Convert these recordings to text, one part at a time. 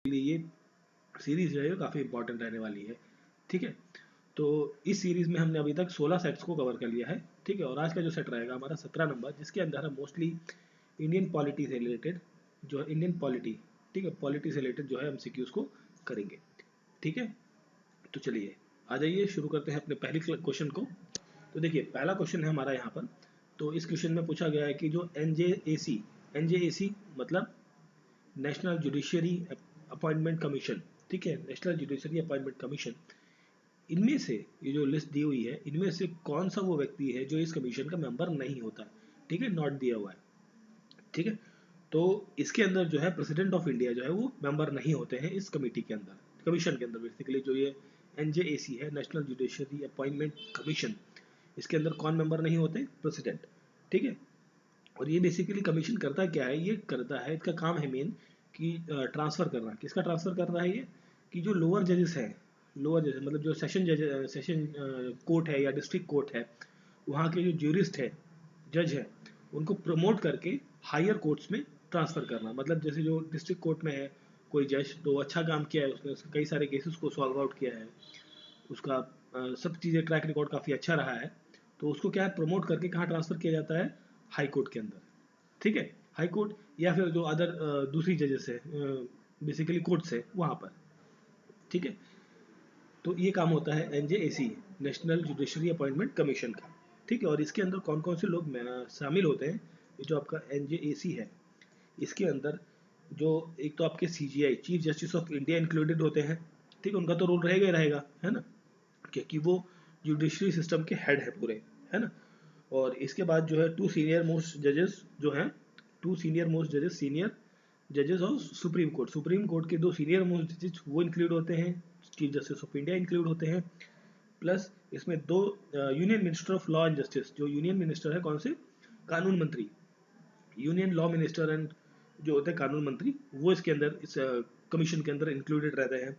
लिए ये सीरीज जो है काफ़ी इंपॉर्टेंट रहने वाली है। ठीक है, तो इस सीरीज में हमने अभी तक 16 सेट्स को कवर कर लिया है। ठीक है, और आज का जो सेट रहेगा हमारा 17 नंबर, जिसके अंदर हम मोस्टली इंडियन पॉलिटी से रिलेटेड जो है इंडियन पॉलिटी, ठीक है, पॉलिटी से रिलेटेड जो है हम सीक्यूज को करेंगे। ठीक है, तो चलिए आ जाइए शुरू करते हैं अपने पहले क्वेश्चन को। तो देखिए पहला क्वेश्चन है हमारा यहाँ पर। तो इस क्वेश्चन में पूछा गया है कि जो एनजेएसी मतलब नेशनल जुडिशियरी अपॉइंटमेंट कमीशन, ठीक है, नेशनल जुडिशियरी अपॉइंटमेंट कमीशन, इनमें से ये जो लिस्ट दी हुई है इनमें से कौन सा वो व्यक्ति है जो इस कमीशन का मेंबर नहीं होता। ठीक है, नॉट दिया हुआ है। ठीक है, तो इसके अंदर जो है प्रेसिडेंट ऑफ इंडिया जो है वो मेंबर नहीं होते हैं इस कमेटी के अंदर, कमीशन के अंदर। बेसिकली जो ये एनजेएसी है, नेशनल जुडिशियरी अपॉइंटमेंट कमीशन, इसके अंदर कौन मेंबर नहीं होते? प्रेसिडेंट। ठीक है, और ये बेसिकली कमीशन करता क्या है? ये करता है, इसका काम है मेन कि ट्रांसफ़र करना। किसका ट्रांसफ़र कर रहा है ये? कि जो लोअर जजेस हैं, लोअर जजेस मतलब जो सेशन कोर्ट है या डिस्ट्रिक्ट कोर्ट है, वहाँ के जो ज्यूरिस्ट है, जज है, उनको प्रमोट करके हायर कोर्ट्स में ट्रांसफ़र करना। मतलब जैसे जो डिस्ट्रिक्ट कोर्ट में है कोई जज, तो अच्छा काम किया है उसने, कई सारे केसेस को सॉल्व आउट किया है, उसका सब चीज़ें ट्रैक रिकॉर्ड काफ़ी अच्छा रहा है, तो उसको क्या है, प्रमोट करके कहाँ ट्रांसफ़र किया जाता है? हाई कोर्ट के अंदर। ठीक है, हाई कोर्ट या फिर जो अदर दूसरी जजेस है, बेसिकली कोर्ट्स है वहाँ पर। ठीक है, तो ये काम होता है NJAC, national judiciary appointment commission का। ठीक है, और इसके अंदर कौन कौन से लोग शामिल होते हैं? ये जो आपका एनजेएसी है, इसके अंदर जो एक तो आपके CGI, chief justice of India included होते हैं। ठीक है, उनका तो रोल रहेगा ही रहेगा, है ना, क्योंकि वो जुडिशरी सिस्टम के हेड है पूरे, है ना। और इसके बाद जो है टू सीनियर मोस्ट जजेस जो हैं, टू सीनियर मोस्ट जजेस, सीनियर जजेस of supreme court, supreme court के दो सीनियर मोस्ट जजेस वो इंक्लूड होते हैं, chief justice of India include होते हैं। प्लस इसमें दो union minister of law and justice, जो यूनियन मिनिस्टर है कौन से? कानून मंत्री, यूनियन लॉ मिनिस्टर एंड जो होते हैं कानून मंत्री, वो इसके अंदर इस कमीशन के अंदर इंक्लूडेड रहते हैं।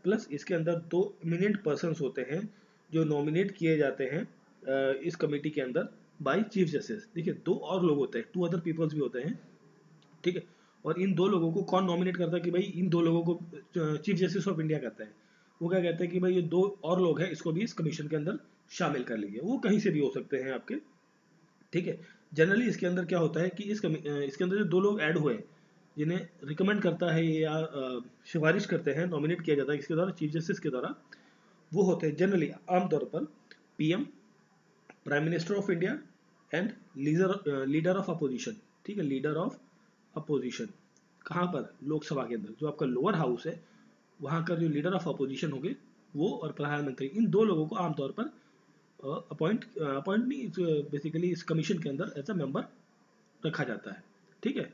प्लस इसके अंदर दो इमिनेंट पर्सन्स होते हैं जो नॉमिनेट किए जाते हैं इस कमेटी के अंदर बाय चीफ जस्टिस। देखिए दो और लोग होते हैं, टू अदर पीपल्स भी होते हैं। ठीक है, और इन दो लोगों को कौन नॉमिनेट करता है? कि भाई इन दो लोगों को चीफ जस्टिस ऑफ इंडिया करता है। वो क्या कहते हैं कि भाई ये दो और लोग हैं, इसको भी इस कमीशन के अंदर शामिल कर लीजिए। वो कहीं से भी हो सकते हैं आपके। ठीक है, जनरली इसके अंदर क्या होता है कि इसके अंदर जो दो लोग ऐड हुए, जिन्हें रिकमेंड करता है या सिफारिश करते हैं, नॉमिनेट किया जाता है किसके द्वारा? चीफ जस्टिस के द्वारा। वो होते हैं जनरली आमतौर पर PM, prime minister of India and leader of opposition. ठीक है, लीडर ऑफ अपोजिशन कहाँ पर? लोकसभा के अंदर। जो आपका लोअर हाउस है वहाँ का जो लीडर ऑफ अपोजिशन होंगे वो, और प्रधानमंत्री, इन दो लोगों को आमतौर पर अपॉइंट नहीं, बेसिकली इस कमीशन के अंदर एज अ मेंबर रखा जाता है। ठीक है,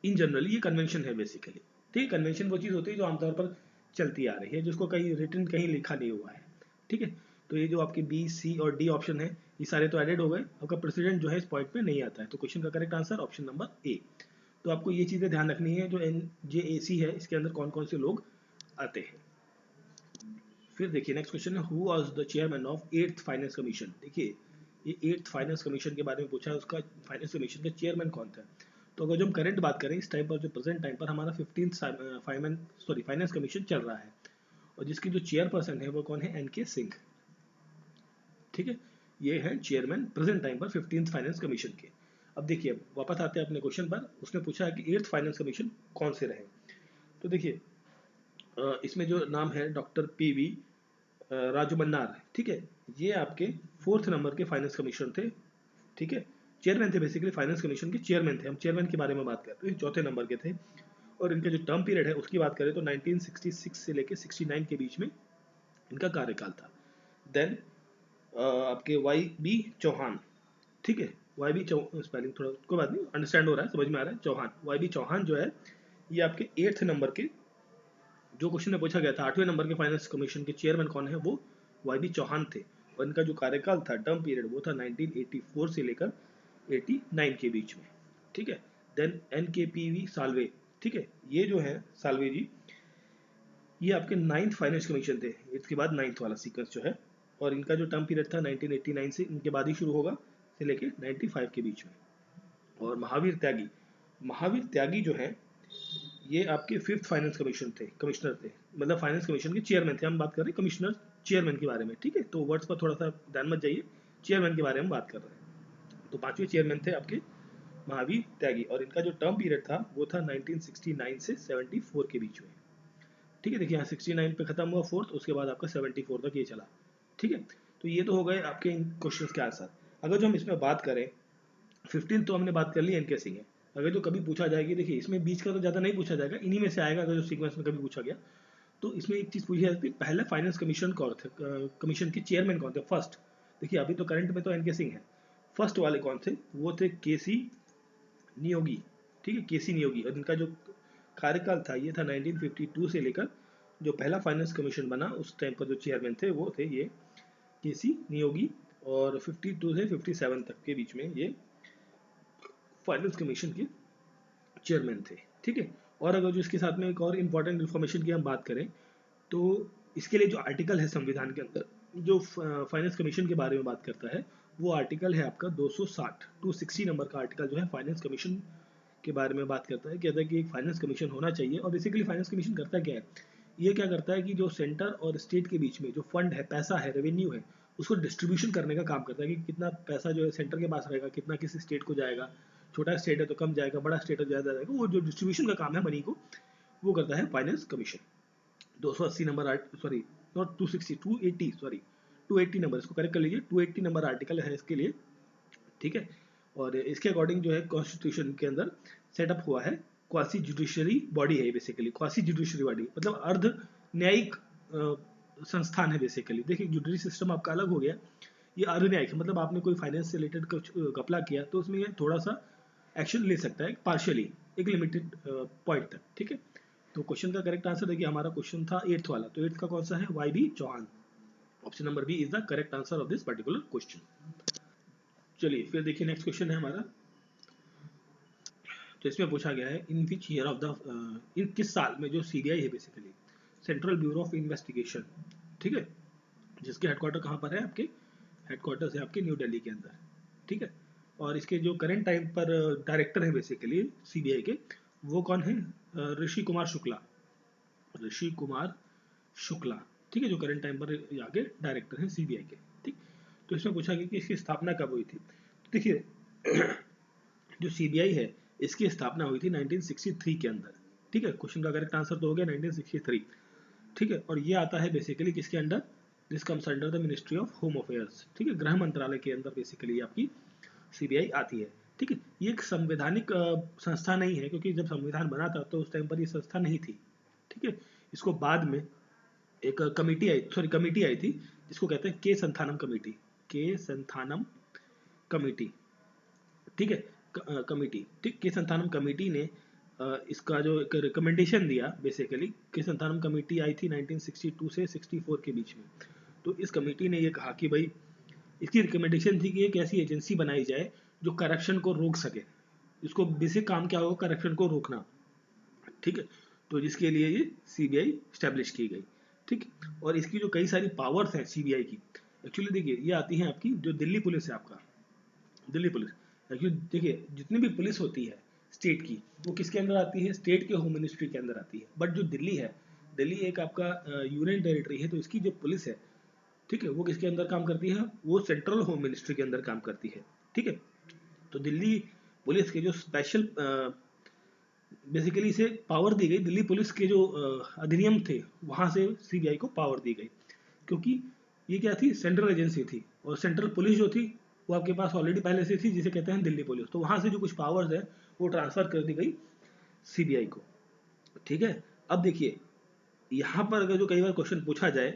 इन जनरली ये कन्वेंशन है बेसिकली। ठीक है, कन्वेंशन वो चीज़ होती है जो आमतौर पर चलती आ रही है, जिसको कहीं रिटन कहीं लिखा नहीं हुआ है। ठीक है, तो ये जो आपके बी, सी और डी ऑप्शन है, ये सारे तो एडेड हो गए। आपका प्रेसिडेंट जो है इस पॉइंट पे नहीं आता है, तो क्वेश्चन का correct answer option number A. तो आपको ये चीज़ें ध्यान रखनी है, जो एनजेएसी है इसके अंदर कौन कौन से लोग आते हैं। फिर देखिए नेक्स्ट क्वेश्चन है, who was the chairman of 8th finance commission. देखिए ये 8th फाइनेंस कमीशन के बारे में पूछा है, उसका फाइनेंस कमीशन का चेयरमैन कौन था। तो अगर जो हम करंट बात करें इस टाइम पर, जो प्रेजेंट टाइम पर हमारा 15th फाइनेंस कमीशन चल रहा है, और जिसकी जो चेयरपर्सन है वो कौन है? एन के सिंह। ठीक है, ये है चेयरमैन प्रेजेंट टाइम पर 15th फाइनेंस कमीशन के। अब देखिए वापस आते हैं अपने क्वेश्चन पर। उसने पूछा है कि 8th फाइनेंस कमीशन कौन से रहे। तो देखिए इसमें जो नाम है डॉक्टर पीवी राजू मन्नार। ठीक है, ये आपके 4th नंबर के फाइनेंस कमीशन थे। ठीक है, चेयरमैन थे, बेसिकली फाइनेंस कमीशन के चेयरमैन थे। हम चेयरमैन के बारे में बात करते हैं, 4थे नंबर के थे। और इनका जो टर्म पीरियड है उसकी बात करें तो 1966 से लेके 69 के बीच में इनका कार्यकाल था। देन आपके वाई बी चौहान। ठीक है, वाई बी स्पेलिंग थोड़ा कोई बात नहीं, अंडरस्टैंड हो रहा है, समझ में आ रहा है। चौहान, वाई बी चौहान जो है ये आपके 8th नंबर के, जो क्वेश्चन में पूछा गया था 8वें नंबर के फाइनेंस कमीशन के चेयरमैन कौन है, वो वाई बी चौहान थे। और इनका जो कार्यकाल था, टर्म पीरियड, वो था 1984 से लेकर 89 के बीच में। ठीक है, देन एन के पी वी साल्वे। ठीक है, ये जो है साल्वे जी, ये आपके 9th फाइनेंस कमीशन थे, इसके बाद 9th वाला सीक्वेंस जो है। और इनका जो टर्म पीरियड था 1989 से इनके बाद ही शुरू होगा, से लेके 95 के बीच में। और महावीर त्यागी, महावीर त्यागी जो है ये आपके फिफ्थ फाइनेंस कमीशन थे, कमिश्नर थे, मतलब फाइनेंस कमीशन के चेयरमैन थे। हम बात कर रहे हैं कमिश्नर चेयरमैन के बारे में, ठीक है, तो वर्ड्स पर थोड़ा सा ध्यान मत जाइए, चेयरमैन के बारे में बात कर रहे हैं। तो पांचवें चेयरमैन थे आपके महावीर त्यागी, और इनका जो टर्म पीरियड था वो था 1969 से 74 के बीच में, ठीक है। देखिए यहाँ 69 पे खत्म हुआ फोर्थ, उसके बाद आपका 74 तक ये चला, ठीक है। तो ये तो हो गए आपके इन क्वेश्चन के आंसर। अगर जो हम इसमें बात करें 15 तो हमने बात कर ली एनकेसिंग है। अगर जो कभी पूछा जाएगी, देखिए इसमें बीच का तो ज़्यादा नहीं पूछा जाएगा, इन्हीं में से आएगा अगर जो सीक्वेंस में कभी पूछा गया। तो इसमें एक चीज़ पूछी जाती है, पहले फाइनेंस कमीशन कौन थे, कमीशन के चेयरमैन कौन थे फर्स्ट। देखिए अभी तो करंट में तो एनकेसिंग है, फर्स्ट वाले कौन थे, वो थे केसी नियोगी, ठीक है, केसी नियोगी। और इनका जो कार्यकाल था ये था 1952 से लेकर जो पहला फाइनेंस कमीशन बना उस टाइम पर जो चेयरमैन थे वो थे ये केसी नियोगी, और 52 से 57 तक के बीच में ये फाइनेंस कमीशन के चेयरमैन थे, ठीक है। और अगर जो इसके साथ में एक और इम्पॉर्टेंट इन्फॉर्मेशन की हम बात करें तो इसके लिए जो आर्टिकल है संविधान के अंदर जो फाइनेंस कमीशन के बारे में बात करता है, वो आर्टिकल है आपका 260 260 नंबर का आर्टिकल जो है फाइनेंस कमीशन के बारे में बात करता है। कहता है कि एक फाइनेंस कमीशन होना चाहिए। और बेसिकली फाइनेंस कमीशन करता क्या है, ये क्या करता है कि जो सेंटर और स्टेट के बीच में जो फंड है, पैसा है, रेवेन्यू है, उसको डिस्ट्रीब्यूशन करने का काम करता है कि कितना पैसा जो है सेंटर के पास रहेगा, कितना किसी स्टेट को जाएगा, छोटा स्टेट है तो कम जाएगा, बड़ा स्टेट है तो ज़्यादा जाएगा, वो जो डिस्ट्रीब्यूशन का काम है मनी को, वो करता है finance commission. 280 number sorry not 260 280 sorry 280 number, इसको करेक्ट कर लीजिए, 280 नंबर आर्टिकल है इसके लिए, ठीक है। और इसके अकॉर्डिंग जो है कॉन्स्टिट्यूशन के अंदर सेटअप हुआ है, क्वासी जुडिशरी बॉडी है बेसिकली, क्वासी जुडिशरी बॉडी मतलब अर्ध न्यायिक संस्थान है बेसिकली। देखिए जुडिशरी सिस्टम आपका अलग हो गया, ये अर्ध न्यायिक है, मतलब आपने कोई फाइनेंस से रिलेटेड कुछ घपला किया तो उसमें ये थोड़ा सा एक्शन ले सकता है पार्शियली, एक लिमिटेड पॉइंट तक, ठीक है। तो क्वेश्चन का करेक्ट आंसर देखिए, हमारा क्वेश्चन था 8th वाला, तो 8th का कौन सा है, Y B Chauhan. Option number B is the correct answer of this particular question. चलिए फिर देखिए नेक्स्ट क्वेश्चन है हमारा। तो इसमें पूछा गया है इन विच ईयर ऑफ द, इन किस साल में जो सीबीआई है basically, central bureau of investigation, ठीक है, जिसके हेडक्वार्टर कहाँ पर है, आपके हेडक्वार्टर है आपके न्यू दिल्ली के अंदर, ठीक है। और इसके जो करंट टाइम पर डायरेक्टर है बेसिकली सीबीआई के, वो कौन है, ऋषि कुमार शुक्ला, ऋषि कुमार शुक्ला, ठीक है, जो करंट टाइम पर आगे डायरेक्टर हैं सीबीआई के, ठीक। तो इसमें पूछा गया कि इसकी स्थापना कब हुई थी। तो देखिए जो सीबीआई है इसकी स्थापना हुई थी 1963 के अंदर, ठीक है। क्वेश्चन का करेक्ट आंसर तो हो गया 1963, ठीक है। और ये आता है बेसिकली किसके under, this comes under the ministry of home affairs, ठीक है, गृह मंत्रालय के अंदर बेसिकली आपकी सीबीआई आती है, ठीक है। ये एक संवैधानिक संस्था नहीं है, क्योंकि जब संविधान बना था तो उस टाइम पर ये संस्था नहीं थी, ठीक है। इसको बाद में एक कमेटी आई थी जिसको कहते हैं के संथानम कमेटी, के संथानम कमेटी, ठीक है, कमेटी, ठीक, के संथानम कमेटी ने इसका जो एक रिकमेंडेशन दिया बेसिकली, के संथानम कमेटी आई थी 1962 से 64 के बीच में। तो इस कमेटी ने ये कहा कि भाई इसकी रिकमेंडेशन थी कि एक ऐसी एजेंसी बनाई जाए जो करप्शन को रोक सके, इसको बेसिक काम क्या होगा, करप्शन को रोकना, ठीक है। तो जिसके लिए ये सीबीआई स्टैब्लिश की गई, ठीक। और इसकी जो कई सारी पावर्स हैं सीबीआई की, एक्चुअली देखिए ये आती हैं आपकी जो दिल्ली पुलिस है, आपका दिल्ली पुलिस, एक्चुअली देखिए जितनी भी पुलिस होती है स्टेट की, वो किसके अंदर आती है, स्टेट के होम मिनिस्ट्री के अंदर आती है। बट जो दिल्ली है, दिल्ली एक आपका यूनियन टेरिटरी है, तो इसकी जो पुलिस है, ठीक है, वो किसके अंदर काम करती है, वो सेंट्रल होम मिनिस्ट्री के अंदर काम करती है, ठीक है। तो दिल्ली पुलिस के जो स्पेशल बेसिकली इसे पावर दी गई, दिल्ली पुलिस के जो अधिनियम थे वहां से सीबीआई को पावर दी गई, क्योंकि ये क्या थी, सेंट्रल एजेंसी थी, और सेंट्रल पुलिस जो थी वो आपके पास ऑलरेडी पहले से थी, जिसे कहते हैं दिल्ली पुलिस। तो वहां से जो कुछ पावर्स है वो ट्रांसफर कर दी गई सीबीआई को, ठीक है। अब देखिए यहाँ पर अगर जो कई बार क्वेश्चन पूछा जाए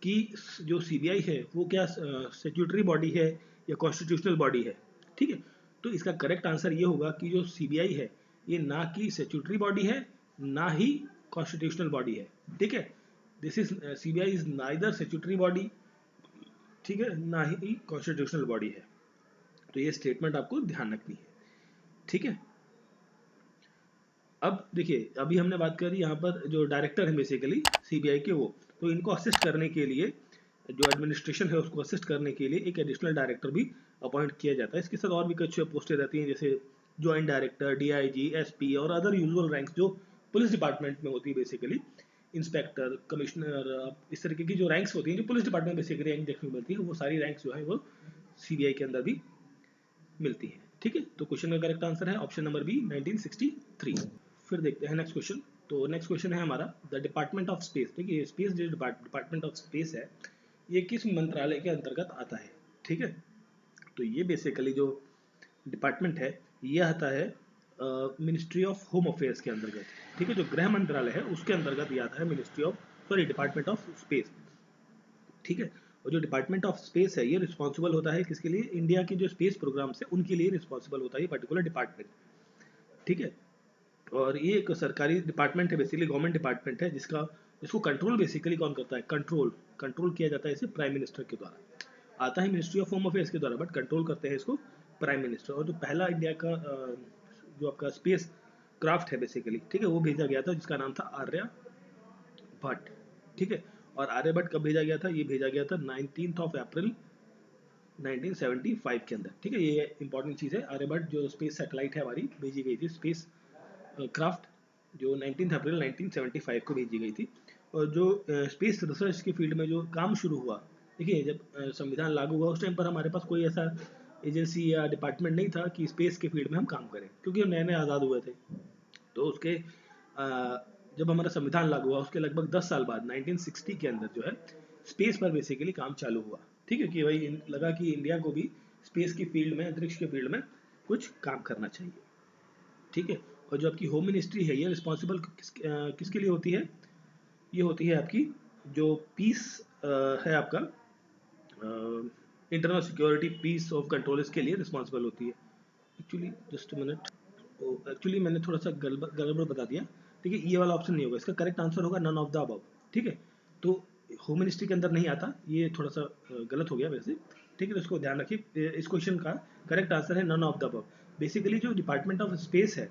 कि जो सीबीआई है वो क्या स्टैट्यूटरी बॉडी है या कॉन्स्टिट्यूशनल बॉडी है, ठीक है। तो इसका करेक्ट आंसर ये होगा कि जो सीबीआई है ये ना कि स्टैट्यूटरी बॉडी है, ना ही कॉन्स्टिट्यूशनल बॉडी है, ठीक है। This is CBI is neither statutory body, ठीक है, ना ही कॉन्स्टिट्यूशनल बॉडी है। तो ये स्टेटमेंट आपको ध्यान रखनी है, ठीक है। अब देखिए अभी हमने बात करी यहाँ पर जो डायरेक्टर है बेसिकली सीबीआई के, वो तो इनको असिस्ट करने के लिए, जो एडमिनिस्ट्रेशन है उसको असिस्ट करने के लिए एक एडिशनल डायरेक्टर भी अपॉइंट किया जाता है। इसके साथ और भी कुछ पोस्टें रहती हैं, जैसे ज्वाइंट डायरेक्टर, डीआईजी, एसपी और अदर यूजुअल रैंक्स जो पुलिस डिपार्टमेंट में होती है बेसिकली, इंस्पेक्टर, कमिश्नर, इस तरीके की जो रैंक्स होती हैं, जो पुलिस डिपार्टमेंट में बेसिकली रैंक देखने को मिलती है, वो सारी रैंक्स जो है वो सीबीआई के अंदर भी मिलती है। ठीक है, तो क्वेश्चन का करेक्ट आंसर है ऑप्शन नंबर बी 1963। फिर देखते हैं नेक्स्ट क्वेश्चन। तो नेक्स्ट क्वेश्चन है हमारा द डिपार्टमेंट ऑफ स्पेस। देखिए स्पेस जो डिपार्टमेंट ऑफ स्पेस है ये किस मंत्रालय के अंतर्गत आता है। ठीक है, तो ये बेसिकली जो डिपार्टमेंट है ये आता है मिनिस्ट्री ऑफ होम अफेयर्स के अंतर्गत। ठीक है, जो गृह मंत्रालय है उसके अंतर्गत ये आता है डिपार्टमेंट ऑफ स्पेस। ठीक है, और जो डिपार्टमेंट ऑफ स्पेस है ये रिस्पॉन्सिबल होता है किसके लिए, इंडिया के जो स्पेस प्रोग्राम्स है उनके लिए रिस्पॉन्सिबल होता है ये पर्टिकुलर डिपार्टमेंट। ठीक है, और ये एक सरकारी डिपार्टमेंट है, बेसिकली गवर्नमेंट डिपार्टमेंट है, जिसको कंट्रोल बेसिकली कौन करता है, कंट्रोल किया जाता है इसे प्राइम मिनिस्टर के द्वारा। आता है मिनिस्ट्री ऑफ होम अफेयर्स के द्वारा, बट कंट्रोल करते हैं इसको प्राइम मिनिस्टर। और जो पहला इंडिया का जो आपका स्पेस क्राफ्ट है बेसिकली, ठीक है, वो भेजा गया था जिसका नाम था आर्यभट्ट। ठीक है, और आर्यभट्ट कब भेजा गया था, ये भेजा गया था 19 अप्रैल 1975 के अंदर। ठीक है, ये इंपॉर्टेंट चीज़ है। आर्यभट्ट जो स्पेस सैटेलाइट है हमारी भेजी गई थी, स्पेस क्राफ्ट, जो 19 अप्रैल 1975 को भेजी गई थी। और जो स्पेस रिसर्च के फील्ड में जो काम शुरू हुआ, देखिए जब संविधान लागू हुआ उस टाइम पर हमारे पास कोई ऐसा एजेंसी या डिपार्टमेंट नहीं था कि स्पेस के फील्ड में हम काम करें, क्योंकि हम नए नए आज़ाद हुए थे। तो उसके जब हमारा संविधान लागू हुआ उसके लगभग 10 साल बाद 1960 के अंदर जो है स्पेस पर बेसिकली काम चालू हुआ। ठीक है, कि भाई लगा कि इंडिया को भी स्पेस की फील्ड में, अंतरिक्ष के फील्ड में कुछ काम करना चाहिए। ठीक है, और जो आपकी होम मिनिस्ट्री है ये रिस्पॉन्सिबल किसके लिए होती है, ये होती है आपकी जो पीस है आपका internal security, peace of control, इसके लिए रिस्पॉन्सिबल होती है। एक्चुअली जस्ट मिनट, एक्चुअली मैंने थोड़ा सा गड़बड़ बता दिया। ठीक है, ये वाला ऑप्शन नहीं होगा, इसका करेक्ट आंसर होगा नन ऑफ द अबव। ठीक है, तो होम मिनिस्ट्री के अंदर नहीं आता, ये थोड़ा सा गलत हो गया वैसे। ठीक है, तो इसको ध्यान रखिए, इस क्वेश्चन का करेक्ट आंसर है none of the above. Basically जो डिपार्टमेंट ऑफ स्पेस है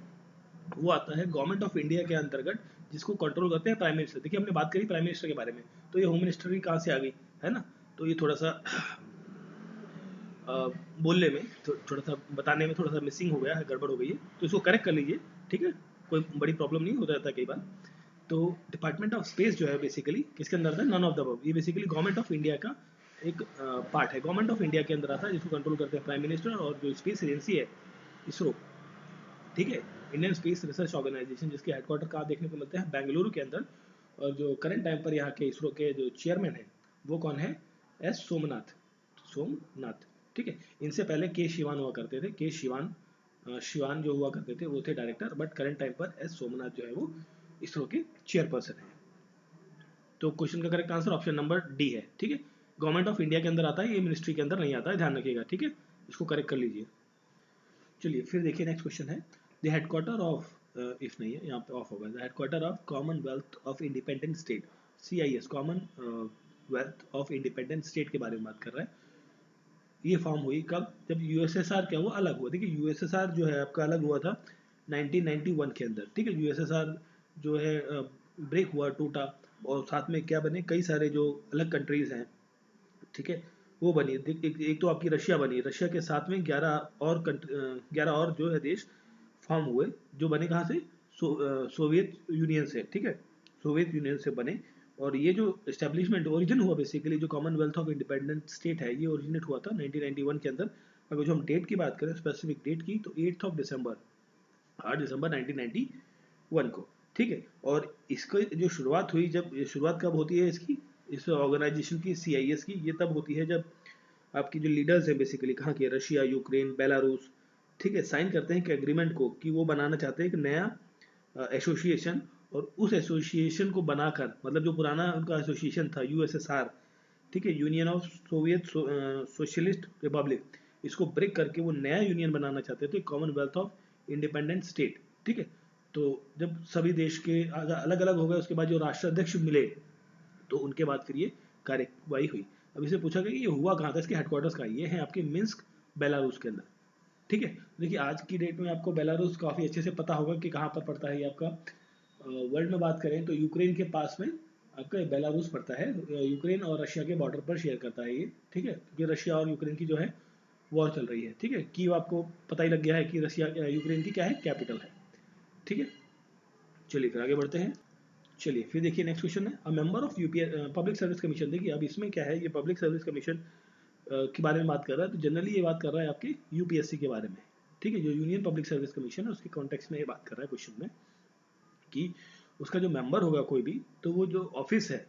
वो आता है गवर्नमेंट ऑफ इंडिया के अंतर्गत, जिसको कंट्रोल करते हैं प्राइम मिनिस्टर। देखिए हमने बात करी प्राइम मिनिस्टर के बारे में, तो ये होम मिनिस्टर की कहाँ से आ गई है ना, तो ये थोड़ा सा बोलने में थोड़ा सा बताने में थोड़ा सा मिसिंग हो गया है, गड़बड़ हो गई है, तो इसको करेक्ट कर लीजिए। ठीक है, कोई बड़ी प्रॉब्लम नहीं हो जाता कई बार। तो डिपार्टमेंट ऑफ स्पेस जो है बेसिकली किसके अंदर आता है, नन ऑफ द अबव। ये बेसिकली गवर्नमेंट ऑफ इंडिया का एक पार्ट है, गवर्नमेंट ऑफ इंडिया के अंदर आता है, जिसको कंट्रोल करते हैं प्राइम मिनिस्टर। और जो स्पेस एजेंसी है इसरो, ठीक है, इंडियन स्पेस रिसर्च ऑर्गेनाइजेशन, जिसके हेडक्वार्टर कहाँ देखने को मिलते हैं, बेंगलुरु के अंदर। और जो करंट टाइम पर यहाँ के इसरो के जो चेयरमैन है वो कौन है, एस सोमनाथ। ठीक है, इनसे पहले के शिवान हुआ करते थे, के शिवान जो हुआ करते थे वो थे डायरेक्टर, बट करंट टाइम पर एस सोमनाथ जो है वो इसरो के चेयरपर्सन है। तो क्वेश्चन का correct answer option number D है। ठीक है, गवर्नमेंट ऑफ इंडिया के अंदर आता है, ये मिनिस्ट्री के अंदर नहीं आता है, ध्यान रखिएगा। ठीक है, इसको करेक्ट कर लीजिए। चलिए फिर देखिए नेक्स्ट क्वेश्चन है द हेडक्वार्टर ऑफ, इफ नहीं है यहाँ पे ऑफ होगा, the headquarter of Commonwealth of independent state, CIS, common wealth of independent state के बारे में बात कर रहा है। ये फॉर्म हुई कब, जब USSR क्या हुआ, अलग हुआ। देखिए USSR जो है आपका अलग हुआ था 1991 के अंदर। ठीक है, USSR जो है ब्रेक हुआ, टूटा, और साथ में क्या बने, कई सारे जो अलग कंट्रीज हैं, ठीक है, वो बनी। एक तो आपकी रशिया बनी, रशिया के साथ में 11 और जो है देश फॉर्म हुए, जो बने कहाँ से, सोवियत यूनियन से। ठीक है, सोवियत यूनियन से बने। और ये जो एस्टेब्लिशमेंट ओरिजिन हुआ बेसिकली, जो कॉमनवेल्थ ऑफ इंडिपेंडेंट स्टेट है, ये ओरिजिनेट हुआ था 1991 के अंदर। अगर जो हम डेट की बात करें, स्पेसिफिक डेट की, तो 8 दिसंबर 1991 को। ठीक है, और इसका जो शुरुआत हुई, जब शुरुआत कब होती है इसकी, इस ऑर्गेनाइजेशन की, CIS की, ये तब होती है जब आपकी जो लीडर्स हैं बेसिकली कहाँ के, रशिया, यूक्रेन, बेलारूस, ठीक है, साइन करते हैं कि एग्रीमेंट को, कि वो बनाना चाहते हैं एक नया एसोसिएशन। और उस एसोसिएशन को बनाकर, मतलब जो पुराना उनका एसोसिएशन था USSR, ठीक है, union of Soviet socialist Republic, इसको ब्रेक करके वो नया यूनियन बनाना चाहते थे, कॉमनवेल्थ ऑफ इंडिपेंडेंट स्टेट। ठीक है, तो जब सभी देश के अलग अलग हो गए, उसके बाद जो राष्ट्राध्यक्ष मिले, तो उनके बाद फिर ये कार्यवाही हुई। अब इसे पूछा गया कि ये हुआ कहाँ था, इसके हेडक्वार्टर्स कहाँ, ये हैं आपके मिन्स्क, बेलारूस के अंदर। ठीक है, देखिए आज की डेट में आपको बेलारूस काफ़ी अच्छे से पता होगा कि कहाँ पर पड़ता है ये आपका। वर्ल्ड में बात करें तो यूक्रेन के पास में आपका बेलारूस पड़ता है, यूक्रेन और रशिया के बॉर्डर पर शेयर करता है ये। ठीक है, क्योंकि रशिया और यूक्रेन की जो है वॉर चल रही है। ठीक है, कीव आपको पता ही लग गया है कि रशिया यूक्रेन की क्या है, कैपिटल है। ठीक है, चलिए फिर आगे बढ़ते हैं। चलिए फिर देखिए नेक्स्ट क्वेश्चन है, अ member of UPS public service commission. देखिए अब इसमें क्या है, ये पब्लिक सर्विस कमीशन के बारे में बात कर रहा है, तो जनरली ये बात कर रहा है आपके यूपीएससी के बारे में, ठीक है, जो यूनियन पब्लिक सर्विस कमीशन है उसके कॉन्टेक्स्ट में ये बात कर रहा है क्वेश्चन में, कि उसका जो मेंबर होगा कोई भी, तो वो जो ऑफिस है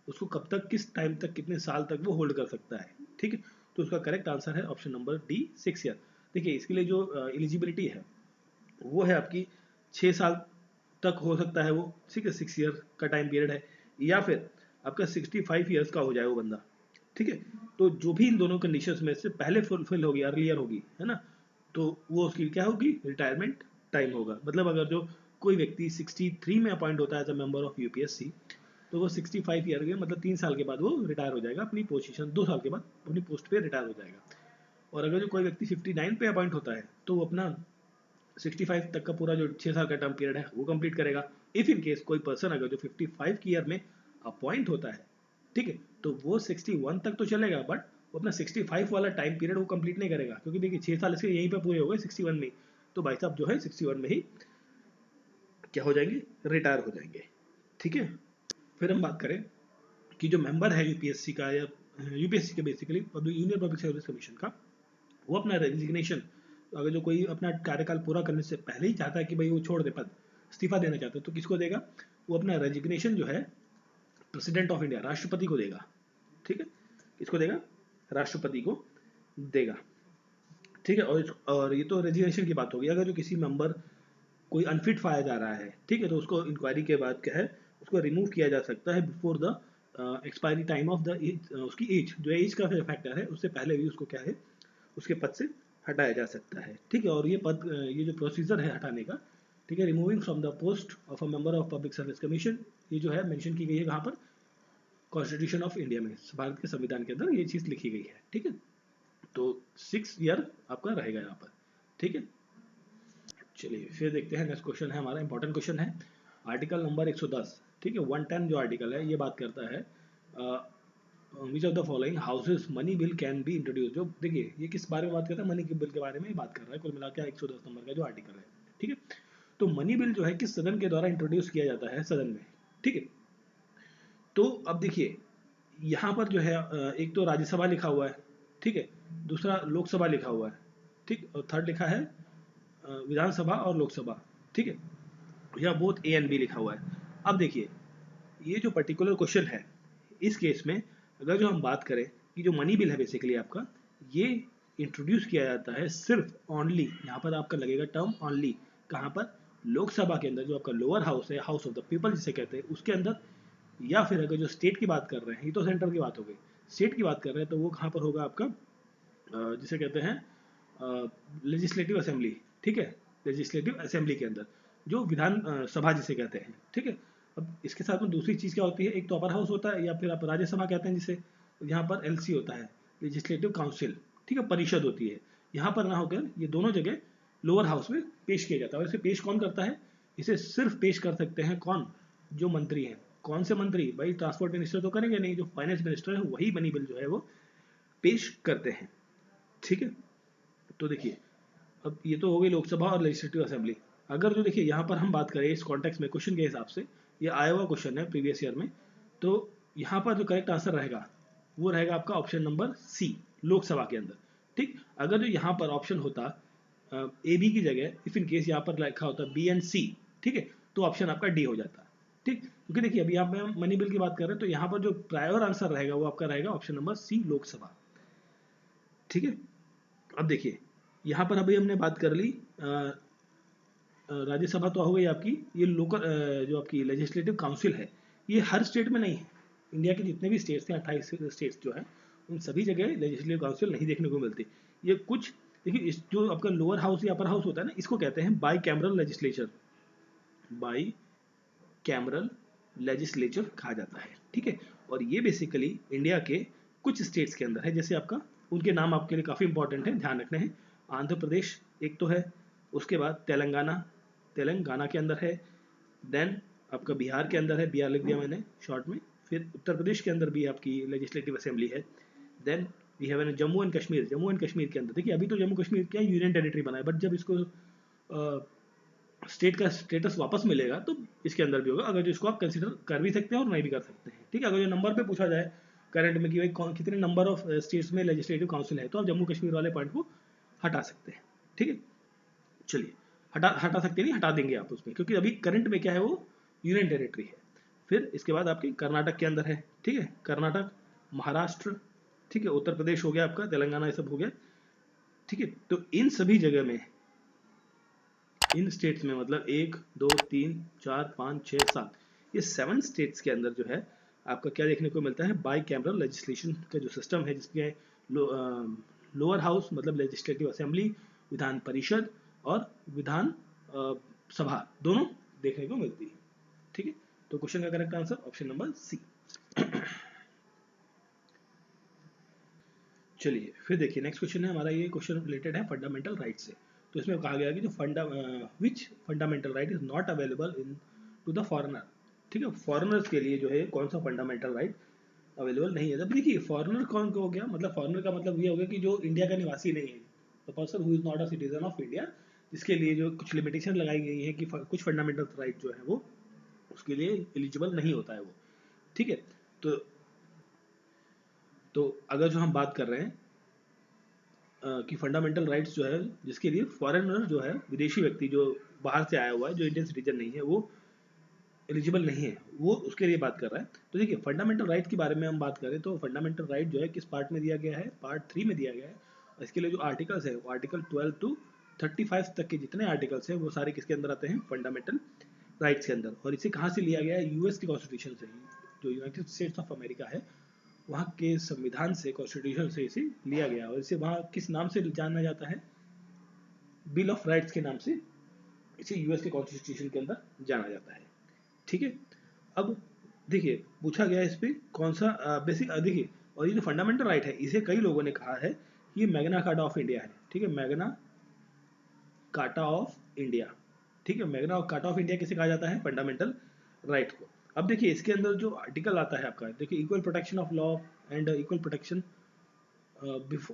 उसको कब तक, किस टाइम तक, कितने साल तक वो होल्ड कर सकता है, ठीक है। तो उसका करेक्ट आंसर है ऑप्शन नंबर डी, 6 ईयर। देखिए इसके लिए जो एलिजिबिलिटी है वो है आपकी 6 साल तक हो सकता है वो, ठीक है, 6 ईयर का टाइम पीरियड है, या फिर आपका 65 ईयर्स का हो जाए वो बंदा, ठीक है। तो जो भी इन दोनों कंडीशंस में से पहले फुलफिल होगी, अर्लियर होगी, है ना, तो वो उसकी क्या होगी, रिटायरमेंट टाइम होगा। मतलब अगर जो कोई व्यक्ति 63 में अपॉइंट होता है as a member of UPSC, तो वो 65 ईयर के मतलब 3 साल के बाद वो रिटायर हो जाएगा अपनी पोजीशन, 2 साल के बाद अपनी पोस्ट पे रिटायर हो जाएगा। और अगर जो कोई व्यक्ति 59 पे अपॉइंट होता है तो वो अपना 65 तक का पूरा जो 6 साल का टर्म पीरियड है वो कंप्लीट करेगा। इफ इन केस कोई पर्सन अगर जो 55 की ईयर में अपॉइंट होता है, ठीक है, तो वो 61 तक तो चलेगा, बट वो अपना 65 वाला टाइम पीरियड वो कंप्लीट नहीं करेगा, क्योंकि देखिए 6 साल इसके यहीं पे पूरे हो गए 61 में, तो भाई साहब जो है 61 में ही क्या हो जाएंगे, रिटायर हो जाएंगे, ठीक है। फिर हम बात करें कि जो मेंबर है यूपीएससी का, या यूपीएससी के basically union public service commission का, वो अपना रेजिग्नेशन, अगर जो कोई अपना कार्यकाल पूरा करने से पहले ही चाहता है कि भाई वो छोड़ दे पद, इस्तीफा देना चाहता है, तो किसको देगा, वो अपना रेजिग्नेशन जो है प्रेसिडेंट ऑफ इंडिया, राष्ट्रपति को देगा, ठीक है, किसको देगा, राष्ट्रपति को देगा, ठीक है। और ये तो रेजिग्नेशन की बात होगी। अगर जो किसी मेंबर कोई अनफिट पाया जा रहा है, ठीक है, तो उसको इंक्वायरी के बाद क्या है, उसको रिमूव किया जा सकता है before the expiry time of the age, उसकी एज, जो एज का फैक्टर है उससे पहले भी उसको क्या है, उसके पद से हटाया जा सकता है, ठीक है। और ये पद, ये जो प्रोसीजर है हटाने का, ठीक है, removing from the post of a member of public service commission, ये जो है मेंशन की गई है कहाँ पर, कॉन्स्टिट्यूशन ऑफ इंडिया में, भारत के संविधान के अंदर ये चीज़ लिखी गई है, ठीक है। तो 6 ईयर आपका रहेगा यहाँ पर, ठीक है। चलिए फिर देखते हैं, नेक्स्ट क्वेश्चन है हमारा, इंपॉर्टेंट क्वेश्चन है, आर्टिकल नंबर 110, ठीक है, 110 जो आर्टिकल है ये बात करता है which of the following houses money bill can be introduce. जो देखिए ये किस बारे में बात करता है, मनी बिल के बारे में बात कर रहा है, कुल मिला के 110 नंबर का जो आर्टिकल है, ठीक है। तो मनी बिल जो है किस सदन के द्वारा इंट्रोड्यूस किया जाता है, सदन में, ठीक है। तो अब देखिए यहाँ पर जो है एक तो राज्यसभा लिखा हुआ है, ठीक है, दूसरा लोकसभा लिखा हुआ है, ठीक, और थर्ड लिखा है विधानसभा और लोकसभा, ठीक है, या बोथ ए एंड बी लिखा हुआ है। अब देखिए ये जो पर्टिकुलर क्वेश्चन है, इस केस में अगर जो हम बात करें कि जो मनी बिल है बेसिकली आपका, ये इंट्रोड्यूस किया जाता है सिर्फ ऑनली, यहाँ पर आपका लगेगा टर्म ऑनली, कहाँ पर, लोकसभा के अंदर, जो आपका लोअर हाउस है, हाउस ऑफ द पीपल जिसे कहते हैं, उसके अंदर, या फिर अगर जो स्टेट की बात कर रहे हैं, ये तो सेंटर की बात हो गई, स्टेट की बात कर रहे हैं तो वो कहाँ पर होगा आपका, जिसे कहते हैं लेजिस्लेटिव असेंबली, ठीक है, लेजिस्लेटिव असेंबली के अंदर, जो विधान सभा जिसे कहते हैं, ठीक है। अब इसके साथ में दूसरी चीज़ क्या होती है, एक तो अपर हाउस होता है, या फिर आप राज्यसभा कहते हैं जिसे, यहाँ पर एलसी होता है, लेजिस्लेटिव काउंसिल, ठीक है, परिषद होती है। यहाँ पर ना होकर ये दोनों जगह लोअर हाउस में पेश किया जाता है। और इसे पेश कौन करता है, इसे सिर्फ पेश कर सकते हैं कौन, जो मंत्री हैं। कौन से मंत्री, भाई ट्रांसपोर्ट मिनिस्टर तो करेंगे नहीं, जो फाइनेंस मिनिस्टर है वही मनी बिल जो है वो पेश करते हैं, ठीक है। तो देखिए अब ये तो हो गई लोकसभा और लेजिस्लेटिव असेंबली। अगर जो देखिए यहाँ पर हम बात करें इस कॉन्टेक्स्ट में क्वेश्चन के हिसाब से, ये आया हुआ क्वेश्चन है प्रीवियस ईयर में, तो यहाँ पर जो करेक्ट आंसर रहेगा वो रहेगा आपका ऑप्शन नंबर सी, लोकसभा के अंदर, ठीक। अगर जो यहाँ पर ऑप्शन होता ए बी की जगह, इफ इन केस यहाँ पर लिखा होता बी एंड सी, ठीक है, तो ऑप्शन आपका डी हो जाता, ठीक। क्योंकि देखिए अभी यहाँ पे हम मनी बिल की बात कर रहे हैं, तो यहाँ पर जो प्रायर आंसर रहेगा वो आपका रहेगा ऑप्शन नंबर सी, लोकसभा, ठीक है। अब देखिए यहाँ पर अभी हमने बात कर ली राज्यसभा तो हो गई आपकी, ये लोकल जो आपकी लेजिस्लेटिव काउंसिल है, ये हर स्टेट में नहीं है। इंडिया के जितने भी स्टेट्स हैं, 28 स्टेट्स जो हैं, उन सभी जगह लेजिस्लेटिव काउंसिल नहीं देखने को मिलती। ये कुछ देखिए, इस जो आपका लोअर हाउस या अपर हाउस होता है ना, इसको कहते हैं by cameral legislature, by cameral legislature कहा जाता है, ठीक है। और ये बेसिकली इंडिया के कुछ स्टेट्स के अंदर है, जैसे आपका, उनके नाम आपके लिए काफ़ी इंपॉर्टेंट है, ध्यान रखने हैं। आंध्र प्रदेश एक तो है, उसके बाद तेलंगाना, तेलंगाना के अंदर है, देन आपका बिहार के अंदर है, बिहार लिख दिया मैंने शॉर्ट में, फिर उत्तर प्रदेश के अंदर भी आपकी लेजिस्लेटिव असेंबली है, then we have an Jammu and Kashmir, Jammu and Kashmir के अंदर, देखिए अभी तो जम्मू कश्मीर क्या यूनियन टेरिटरी बना है, बट जब इसको स्टेट का स्टेटस वापस मिलेगा तो इसके अंदर भी होगा, अगर जो इसको आप कंसिडर कर भी सकते हैं और नहीं भी कर सकते हैं। ठीक है, अगर जो नंबर पे पूछा जाए करंट में कि भाई कितने नंबर ऑफ स्टेट्स में लेजिस्लेटिव काउंसिल है, तो आप जम्मू कश्मीर वाले पॉइंट को हटा सकते हैं। ठीक है, चलिए हटा हटा सकते नहीं, हटा देंगे आप उसमें, क्योंकि अभी करंट में क्या है, वो यूनियन टेरिटरी है। फिर इसके बाद आपकी कर्नाटक के अंदर है। ठीक है, कर्नाटक, महाराष्ट्र, ठीक है, उत्तर प्रदेश हो गया आपका, तेलंगाना, ये सब हो गया। ठीक है, तो इन सभी जगह में, इन स्टेट्स में, मतलब 1 2 3 4 5 6 7, ये 7 स्टेट्स के अंदर जो है आपका क्या देखने को मिलता है, बाई कैमरल लेजिस्लेशन का जो सिस्टम है, जिसमें लोअर हाउस मतलब लेजिस्लेटिव असेंबली, विधान परिषद और विधान सभा दोनों देखने को मिलती है। ठीक है, तो क्वेश्चन का correct answer option number C. चलिए फिर देखिए नेक्स्ट क्वेश्चन है हमारा, ये क्वेश्चन रिलेटेड है फंडामेंटल राइट से। तो इसमें कहा गया कि जो which fundamental right is not available in to the foreigner. ठीक है, फॉरेनर्स के लिए जो है कौन सा फंडामेंटल राइट अवेलेबल नहीं है। अब देखिए फॉरेनर कौन को हो गया, मतलब फॉरेनर का मतलब ये हो गया कि जो इंडिया का निवासी नहीं है, the person who is not a citizen of India, जिसके लिए जो कुछ लिमिटेशन लगाई गई है कि कुछ फंडामेंटल राइट जो है वो उसके लिए एलिजिबल नहीं होता है वो। ठीक है, तो अगर जो हम बात कर रहे हैं कि फंडामेंटल राइट्स जो है जिसके लिए फॉरेनर जो है, विदेशी व्यक्ति जो बाहर से आया हुआ है, जो इंडियन सिटीजन नहीं है, वो एलिजिबल नहीं है, वो उसके लिए बात कर रहा है। तो देखिए फंडामेंटल राइट के बारे में हम बात करें तो फंडामेंटल राइट जो है किस पार्ट में दिया गया है, पार्ट 3 में दिया गया है। और इसके लिए जो आर्टिकल्स है वो आर्टिकल 12 to 35 तक के जितने आर्टिकल्स हैं वो सारे किसके अंदर आते हैं, फंडामेंटल राइट्स के अंदर। और इसे कहाँ से लिया गया है, यूएस के कॉन्स्टिट्यूशन से, जो यूनाइटेड स्टेट्स ऑफ अमेरिका है वहाँ के संविधान से, कॉन्स्टिट्यूशन से इसे लिया गया। और इसे वहाँ किस नाम से जाना जाता है, बिल ऑफ राइट्स के नाम से इसे यूएस के कॉन्स्टिट्यूशन के अंदर जाना जाता है। ठीक है, अब देखिए पूछा गया इस पे कौन सा बेसिक, देखिए और ये जो फंडामेंटल राइट है इसे कई लोगों ने कहा है कि ये मैग्ना कार्टा ऑफ इंडिया है। ठीक है, मैग्ना कार्टा ऑफ इंडिया। ठीक है, मैग्ना कार्टा ऑफ इंडिया किसे कहा जाता है, फंडामेंटल राइट को। अब देखिए इसके अंदर जो आर्टिकल आता है आपका, देखिए equal protection of law and equal protection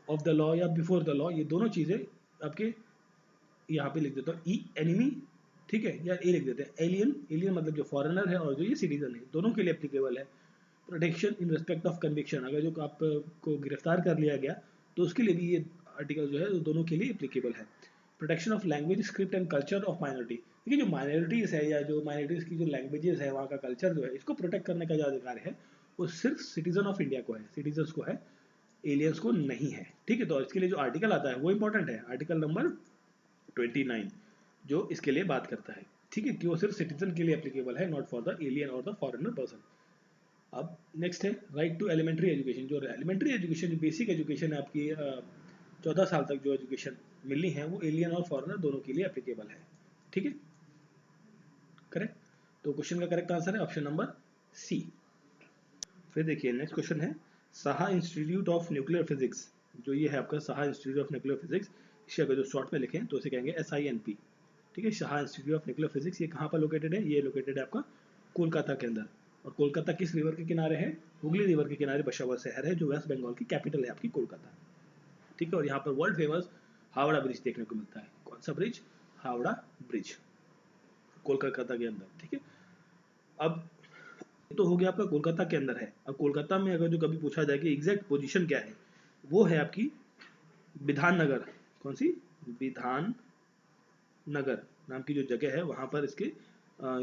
of the law या बिफोर द लॉ, ये दोनों चीजें आपके यहाँ पे लिख देता हूँ, ई एनिमी, ठीक है, या ए लिख देते हैं, एलियन, एलियन मतलब जो फॉरेनर है और जो ये सिटीजन है, दोनों के लिए एप्लीकेबल है। Protection in respect of conviction, अगर जो आपको गिरफ्तार कर लिया गया तो उसके लिए भी ये आर्टिकल जो है दोनों के लिए एप्लीकेबल है। Protection of language, script and culture of minority, देखिए जो माइनॉरिटीज़ है या जो माइनॉरिटीज़ की जो लैंग्वेजेस है, वहाँ का कल्चर जो है, इसको प्रोटेक्ट करने का जो अधिकार है वो सिर्फ सिटीजन ऑफ इंडिया को है, सिटीजन्स को है, एलियंस को नहीं है। ठीक है, तो इसके लिए जो आर्टिकल आता है वो इंपॉर्टेंट है, आर्टिकल नंबर 29, जो इसके लिए बात करता है। ठीक है, कि वो सिर्फ सिटीजन के लिए एप्लीकेबल है, नॉट फॉर द एलियन और द फॉरेनर पर्सन। अब नेक्स्ट है राइट टू एलिमेंट्री एजुकेशन, जो एलिमेंट्री एजुकेशन, जो बेसिक एजुकेशन है आपकी 14 साल तक जो एजुकेशन मिलनी है, वो एलियन और फॉरेनर दोनों के लिए एप्लीकेबल है। ठीक है, करेक्ट, तो क्वेश्चन का करेक्ट आंसर है ऑप्शन नंबर सी। फिर देखिए नेक्स्ट क्वेश्चन है Saha institute of nuclear physics, जो ये है आपका Saha institute of nuclear physics, इसे अगर जो शॉर्ट में लिखें तो इसे कहेंगे SINP। ठीक है, Shah institute of nuclear physics, ये कहाँ पर लोकेटेड है, ये लोकेटेड है आपका कोलकाता के अंदर। और कोलकाता किस रिवर के किनारे है, हुगली रिवर के किनारे बसा हुआ शहर है, जो वेस्ट बंगाल की कैपिटल है आपकी कोलकाता। ठीक है, और यहाँ पर वर्ल्ड फेमस हावड़ा ब्रिज देखने को मिलता है। कौन सा ब्रिज, हावड़ा ब्रिज, कोलकाता के अंदर। ठीक है, अब तो हो गया आपका कोलकाता के अंदर है। अब कोलकाता में अगर जो कभी पूछा जाए कि एग्जैक्ट पोजीशन क्या है, वो है आपकी विधान नगर। कौन सी, विधान नगर नाम की जो जगह है, वहाँ पर इसके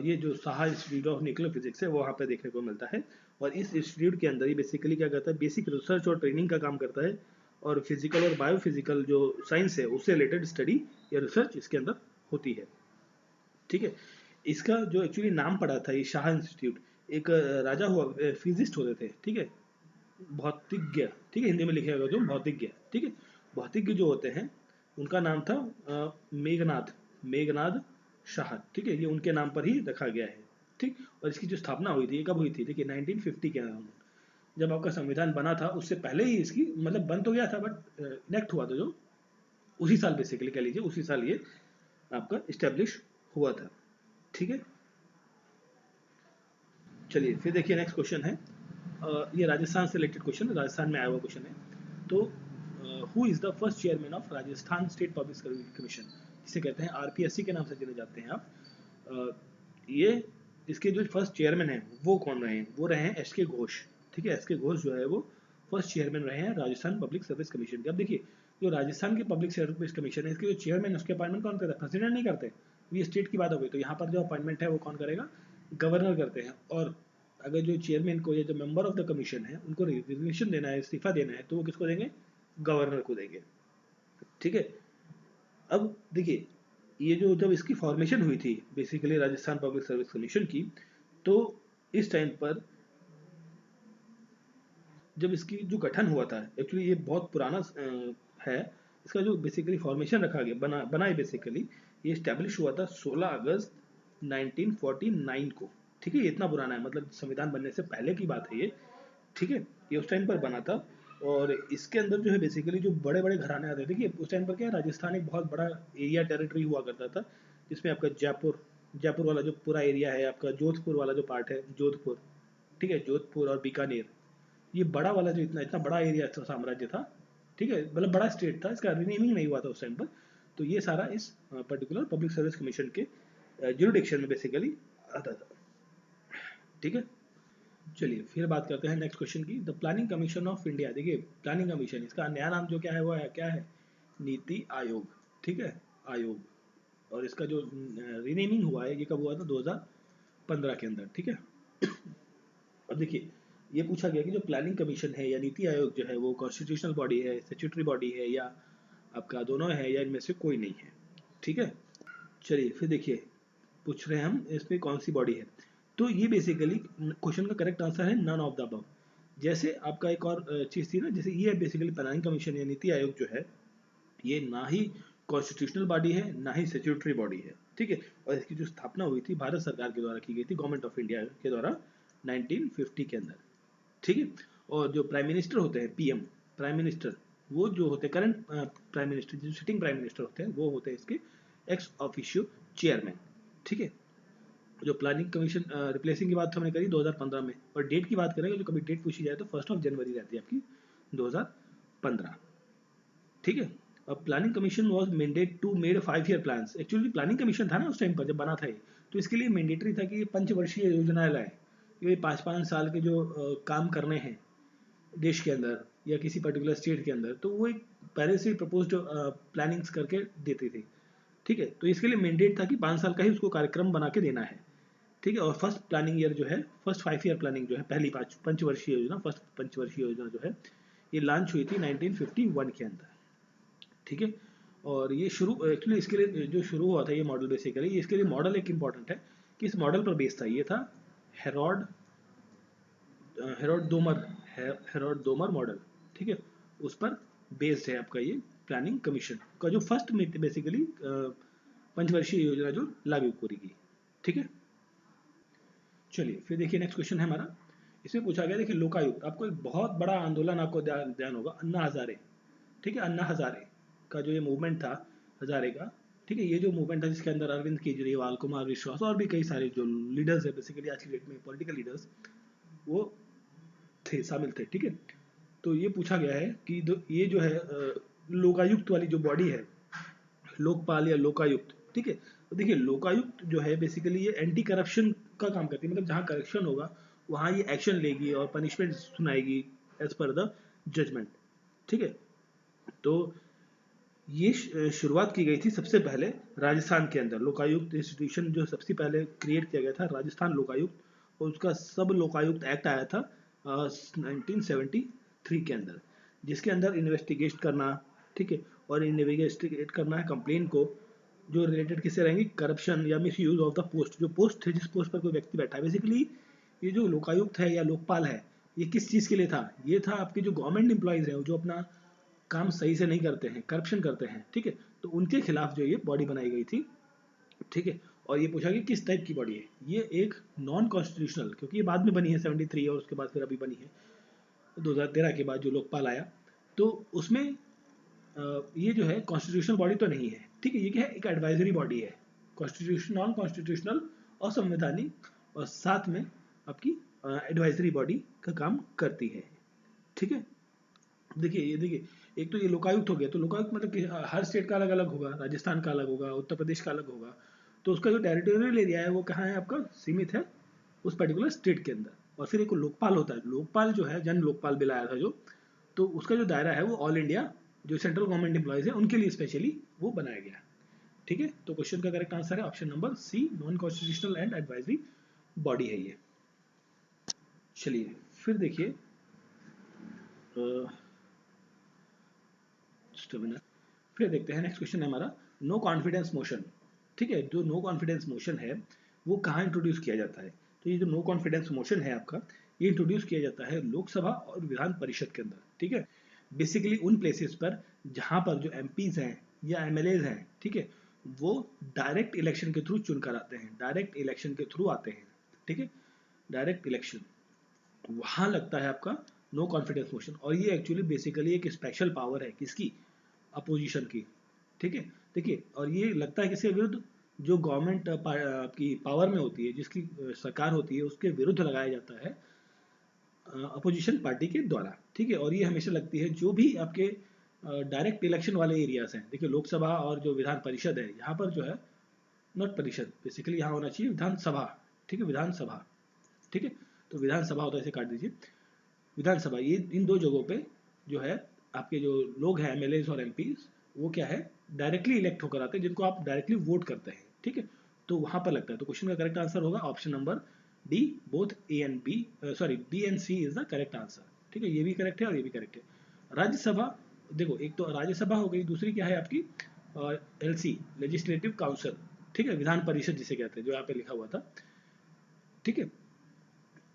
ये जो Saha institute of nuclear physics है वो वहाँ पे देखने को मिलता है। और इस इंस्टीट्यूट के अंदर ही बेसिकली क्या करता है, बेसिक रिसर्च और ट्रेनिंग का काम करता है, और फिजिकल और बायोफिजिकल जो साइंस है उससे रिलेटेड स्टडी या रिसर्च इसके अंदर होती है। ठीक है, इसका जो एक्चुअली नाम पड़ा था ये शाह इंस्टीट्यूट, एक राजा हुआ फिजिस्ट होते थे। ठीक है, भौतिज्ञ, ठीक है, हिंदी में लिखेगा जो भौतिज्ञ। ठीक है, भौतिज्ञ जो होते हैं उनका नाम था मेघनाद, मेघनाद शाह। ठीक है, ये उनके नाम पर ही रखा गया है। ठीक, और इसकी जो स्थापना हुई थी ये कब हुई थी, देखिए 1950 के अंदर, जब आपका संविधान बना था उससे पहले ही इसकी, मतलब बन तो गया था बट इनेक्ट हुआ था जो उसी साल, बेसिकली कह लीजिए उसी साल ये आपका इस्टेब्लिश हुआ था। ठीक है, चलिए फिर देखिए नेक्स्ट क्वेश्चन है ये राजस्थान से रिलेटेड क्वेश्चन, राजस्थान में आया हुआ क्वेश्चन है। तो who is the first chairman of Rajasthan state public service commission, इसे कहते हैं आरपीएससी के नाम से जाने जाते हैं आप। ये इसके जो फर्स्ट चेयरमैन हैं वो कौन रहे हैं, वो रहे हैं एस के घोष। ठीक है, एस के घोष जो है वो फर्स्ट चेयरमैन रहे हैं राजस्थान पब्लिक सर्विस कमीशन के। अब देखिए, जो राजस्थान के पब्लिक सर्विस कमीशन है, इसके जो चेयरमैन है उसके अपॉइंटमेंट कौन करता है, प्रेसिडेंट नहीं करते। ये स्टेट की बात हो गई, तो यहाँ पर जो अपॉइंटमेंट है वो कौन करेगा, गवर्नर करते हैं। और अगर जो चेयरमैन को या जो मेंबर ऑफ द कमीशन है उनको रिजिग्नेशन देना है, इस्तीफा देना है, तो वो किसको देंगे, गवर्नर को देंगे। ठीक है, अब देखिए, ये जो जब इसकी फॉर्मेशन हुई थी basically Rajasthan public service commission की, तो इस टाइम पर जब इसकी जो गठन हुआ था, एक्चुअली ये बहुत पुराना है। इसका जो बेसिकली फॉर्मेशन रखा गया, बनाए बेसिकली ये स्टैब्लिश हुआ था 16 अगस्त 1949 को। ठीक है, ये इतना पुराना है, मतलब संविधान बनने से पहले की बात है ये। ठीक है, ये उस टाइम पर बना था। और इसके अंदर जो है बेसिकली जो बड़े बड़े घराने आते थे। देखिए उस टाइम पर क्या है, राजस्थान एक बहुत बड़ा एरिया टेरिटरी हुआ करता था, जिसमें आपका जयपुर, जयपुर वाला जो पूरा एरिया है, आपका जोधपुर वाला जो पार्ट है, जोधपुर, ठीक है, जोधपुर और बीकानेर, ये बड़ा वाला जो इतना इतना बड़ा एरिया था, साम्राज्य था। ठीक है, मतलब बड़ा स्टेट था, इसका रीनेमिंग नहीं हुआ था उस टाइम पर। तो ये सारा इस पर्टिकुलर पब्लिक सर्विस कमीशन के ज्यूरिडिक्शन में बेसिकली आता था। ठीक है, चलिए फिर बात करते हैं नेक्स्ट क्वेश्चन की, the planning commission of India. देखिए प्लानिंग कमीशन, इसका नया नाम जो क्या है वो है, क्या है, नीति आयोग। ठीक है, आयोग। और इसका जो रीनेमिंग हुआ है ये कब हुआ था, 2015 के अंदर। ठीक है, अब देखिए, ये पूछा गया कि जो प्लानिंग कमीशन है या नीति आयोग जो है वो कॉन्स्टिट्यूशनल बॉडी है, स्टैट्यूटरी बॉडी है, या आपका दोनों है, या इनमें से कोई नहीं है। ठीक है, चलिए फिर देखिए, पूछ रहे हैं हम इसमें कौन सी बॉडी है। तो ये बेसिकली क्वेश्चन का करेक्ट आंसर है नन ऑफ द अबव। जैसे आपका एक और चीज़ थी ना, जैसे ये बेसिकली प्लानिंग कमीशन या नीति आयोग जो है, ये ना ही कॉन्स्टिट्यूशनल बॉडी है ना ही स्टैट्यूटरी बॉडी है। ठीक है, और इसकी जो स्थापना हुई थी भारत सरकार के द्वारा की गई थी, गवर्नमेंट ऑफ इंडिया के द्वारा 1950 के अंदर। ठीक है, और जो प्राइम मिनिस्टर होते हैं, पीएम, प्राइम मिनिस्टर, वो जो होते हैं करंट प्राइम मिनिस्टर, जो सिटिंग प्राइम मिनिस्टर होते हैं, वो होते हैं इसके एक्स ऑफिशियो चेयरमैन। ठीक है, जो प्लानिंग कमीशन रिप्लेसिंग की बात हमने करी 2015 में, और डेट की बात करेंगे, जो कभी डेट पूछी जाए तो 1 जनवरी रहती है आपकी 2015। ठीक है, अब planning commission was mandate to made 5 year plans. Actually planning commission था ना उस टाइम पर जब बना था ये, तो इसके लिए मैंडेटरी था कि ये पंचवर्षीय योजनाएं लाए, ये 5-5 साल के जो काम करने हैं देश के अंदर या किसी पर्टिकुलर स्टेट के अंदर, तो वो एक पहले से प्रपोज्ड प्लानिंग्स करके देती थी। ठीक है, तो इसके लिए मैंडेट था कि 5 साल का ही उसको कार्यक्रम बना के देना है। ठीक है, और फर्स्ट प्लानिंग ईयर जो है, फर्स्ट 5 ईयर प्लानिंग जो है, पहली पंचवर्षीय योजना, फर्स्ट पंचवर्षीय योजना जो है, ये लॉन्च हुई थी 1951 के अंदर। ठीक है, और ये शुरू एक्चुअली इसके लिए जो शुरू हुआ था ये मॉडल बेसिकली, इसके लिए मॉडल एक इंपॉर्टेंट है कि इस मॉडल पर बेस था, ये था हेरोड हेरोड दोमर हेरोड दोमर मॉडल। ठीक है, उस पर बेस्ड है आपका ये प्लानिंग कमीशन का जो फर्स्ट में बेसिकली पंचवर्षीय योजना जो लागू करेगी। ठीक है, चलिए फिर देखिए नेक्स्ट क्वेश्चन है हमारा। इसमें पूछा गया, देखिए लोकायुक्त, आपको एक बहुत बड़ा आंदोलन आपको ध्यान होगा, अन्ना हजारे। ठीक है, अन्ना हजारे का जो ये मूवमेंट था, हजारे का। ठीक है, ये जो मूवमेंट था जिसके अंदर अरविंद केजरीवाल, कुमार विश्वास और भी कई सारे जो लीडर्स है बेसिकली आज की डेट में पॉलिटिकल लीडर्स, वो थे, शामिल थे। ठीक है, तो ये पूछा गया है कि ये जो है लोकायुक्त वाली जो बॉडी है, लोकपाल या लोकायुक्त। ठीक है, तो देखिए लोकायुक्त जो है बेसिकली ये एंटी करप्शन का काम करती है, मतलब जहाँ करप्शन होगा वहाँ ये एक्शन लेगी और पनिशमेंट सुनाएगी एज पर द जजमेंट। ठीक है, तो ये शुरुआत की गई थी सबसे पहले राजस्थान के अंदर। लोकायुक्त इंस्टीट्यूशन जो सबसे पहले क्रिएट किया गया था राजस्थान लोकायुक्त, और उसका सब लोकायुक्त एक्ट आया था 1973 के अंदर, जिसके अंदर इन्वेस्टिगेट करना, ठीक है, और इन्वेस्टिगेट करना है कंप्लेन को जो रिलेटेड किससे रहेंगी, करप्शन या miss use of the post, जो पोस्ट है जिस पोस्ट पर कोई व्यक्ति बैठा है। बेसिकली ये जो लोकायुक्त है या लोकपाल है, ये किस चीज़ के लिए था, ये था आपके जो गवर्नमेंट एम्प्लॉयज़ हैं जो अपना काम सही से नहीं करते हैं, करप्शन करते हैं। ठीक है, तो उनके खिलाफ जो ये बॉडी बनाई गई थी। ठीक है, और ये पूछा कि किस टाइप की बॉडी है, ये एक नॉन कॉन्स्टिट्यूशनल, क्योंकि ये बाद में बनी है 73 और उसके बाद फिर अभी बनी है 2013 के बाद जो लोकपाल आया, तो उसमें ये जो है कॉन्स्टिट्यूशनल बॉडी तो नहीं है। ठीक है, ये क्या है, एक एडवाइजरी बॉडी है, कॉन्स्टिट्यूशन नॉन कॉन्स्टिट्यूशनल और संवैधानिक, और साथ में आपकी एडवाइजरी बॉडी का काम करती है। ठीक है, देखिए ये देखिए, एक तो ये लोकायुक्त हो गया, तो लोकायुक्त मतलब कि हर स्टेट का अलग अलग होगा, राजस्थान का अलग होगा, उत्तर प्रदेश का अलग होगा, तो उसका जो टेरिटोरियल एरिया है वो कहाँ है आपका, सीमित है उस पर्टिकुलर स्टेट के अंदर। और फिर एक लोकपाल होता है, लोकपाल जो है, जन लोकपाल बिल आया था जो, तो उसका जो दायरा है वो ऑल इंडिया जो सेंट्रल गवर्नमेंट एम्प्लॉयज है उनके लिए स्पेशली वो बनाया गया। ठीक है, तो क्वेश्चन का करेक्ट आंसर है option number C, non constitutional and advisory body है ये। चलिए फिर देखिए, फिर देखते हैं नेक्स्ट क्वेश्चन है हमारा, नो कॉन्फिडेंस मोशन। ठीक है, जो नो कॉन्फिडेंस मोशन है वो कहाँ इंट्रोड्यूस किया जाता है, तो ये जो नो कॉन्फिडेंस मोशन है आपका, ये इंट्रोड्यूस किया जाता है लोकसभा और विधान परिषद के अंदर। ठीक है, बेसिकली उन प्लेसेस पर जहाँ पर जो एमपीज हैं या एमएलएज हैं, ठीक है, वो डायरेक्ट इलेक्शन के थ्रू चुनकर आते हैं, डायरेक्ट इलेक्शन के थ्रू आते हैं। ठीक है, डायरेक्ट इलेक्शन, वहां लगता है आपका नो कॉन्फिडेंस मोशन। और ये एक्चुअली बेसिकली एक स्पेशल पावर है किसकी, अपोजिशन की। ठीक है, देखिए, और ये लगता है किसके विरुद्ध, जो गवर्नमेंट आपकी पावर में होती है, जिसकी सरकार होती है, उसके विरुद्ध लगाया जाता है अपोजिशन पार्टी के द्वारा। ठीक है, और ये हमेशा लगती है जो भी आपके डायरेक्ट इलेक्शन वाले एरियाज हैं। देखिए लोकसभा और जो विधान परिषद है, यहाँ पर जो है, नॉट परिषद, बेसिकली यहाँ होना चाहिए विधानसभा। ठीक है, विधानसभा। ठीक है, तो विधानसभा होता है, इसे काट दीजिए, विधानसभा, ये इन दो जगहों पे जो है आपके जो लोग हैं एमएलए और एमपी, वो क्या है, डायरेक्टली इलेक्ट होकर आते हैं, जिनको आप डायरेक्टली वोट करते हैं। ठीक है, तो वहां पर लगता है, तो क्वेश्चन का करेक्ट आंसर होगा option number D, both A and B, sorry B and C is the correct answer. ठीक है, ये भी करेक्ट है और ये भी करेक्ट है। राज्यसभा, देखो एक तो राज्यसभा हो गई, दूसरी क्या है आपकी, एलसी, लेजिस्लेटिव काउंसिल। ठीक है, विधान परिषद जिसे कहते हैं, जो यहाँ पे लिखा हुआ था। ठीक है,